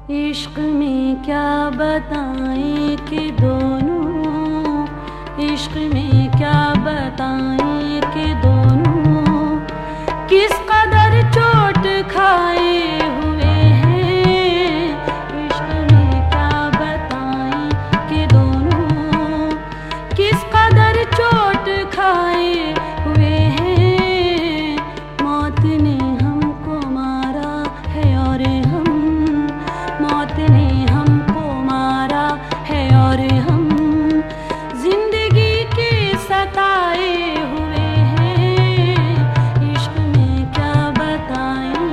इश्क में क्या बताएं कि दोनों, इश्क में क्या बताएं कि दोनों किस कदर चोट खाए हुए हैं। इश्क में क्या बताएं कि दोनों किस कदर चोट खाए हुए हैं। मौत ने हमको मारा है और मौत ने हमको मारा है और हम जिंदगी के सताए हुए हैं। इश्क में क्या बताएं।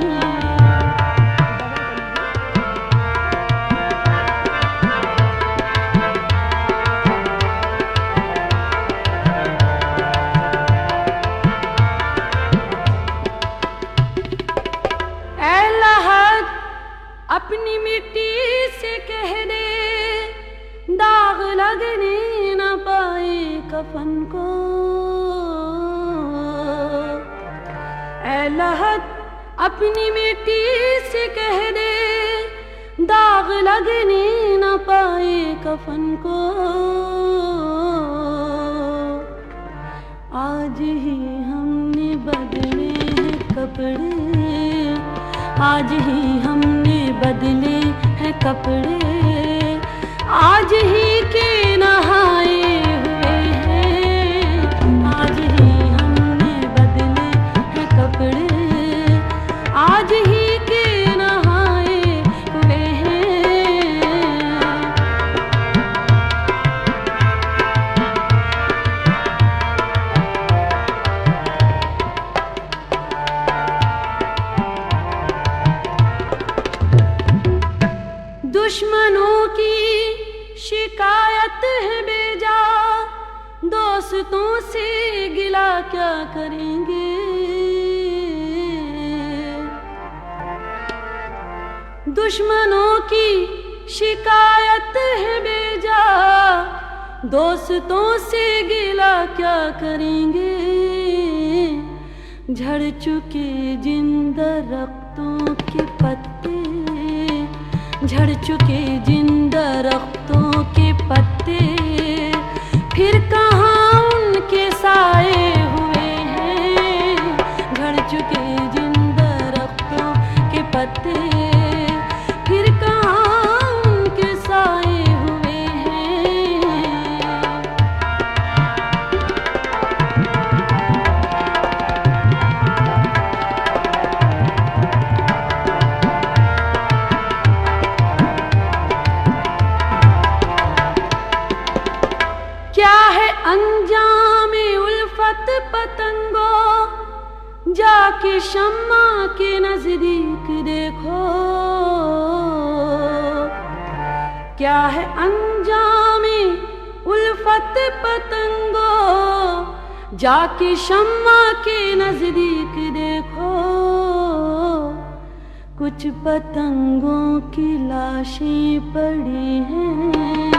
ऐ लहद अपनी मिट्टी से कह दे, दाग लगने न पाए कफन को। ऐ लहद अपनी मिट्टी से कह दे, दाग लगने न पाए कफन को। आज ही हमने बदले हैं कपड़े, आज ही हमने बदले हैं कपड़े, आज ही के नहाए हुए हैं। आज ही हमने बदले हैं कपड़े, आज ही के नहाए हुए हैं। दुश्मनों की शिकायत है बेजा, दोस्तों से गिला क्या करेंगे। दुश्मनों की शिकायत है बेजा, दोस्तों से गिला क्या करेंगे। झड़ चुके जिन दरख्तों के पत्ते, झड़ चुके जिन दरख्तों के पत्ते, फिर कहाँ उनके साए हुए हैं। झड़ चुके जिन दरख्तों के पत्ते, फिर कहाँ उनके साए हुए हैं। क्या है अंजामे उल्फत पतंगो, जाके शम्मा के नजदीक देखो। क्या है अंजामे उल्फत पतंगो, जाके शम्मा के नजदीक देखो। कुछ पतंगों की लाशें पड़ी हैं,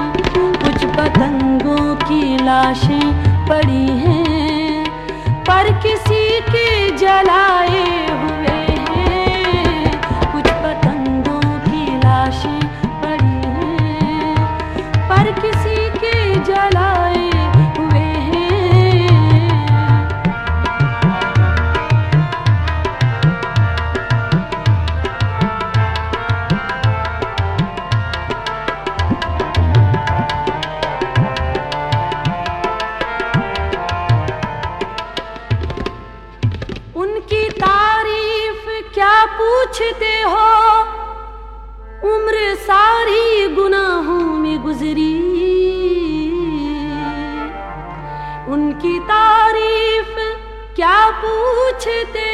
कुछ पतंगों की लाशें पड़ी हैं, पर किसी के जलाए हुए हैं। कुछ पतंगों की लाशें पड़ी हैं, पर किसी के जलाए हुए हैं। उनकी तारीफ क्या पूछते हो, उम्र सारी गुनाहों में गुजरी। उनकी तारीफ क्या पूछते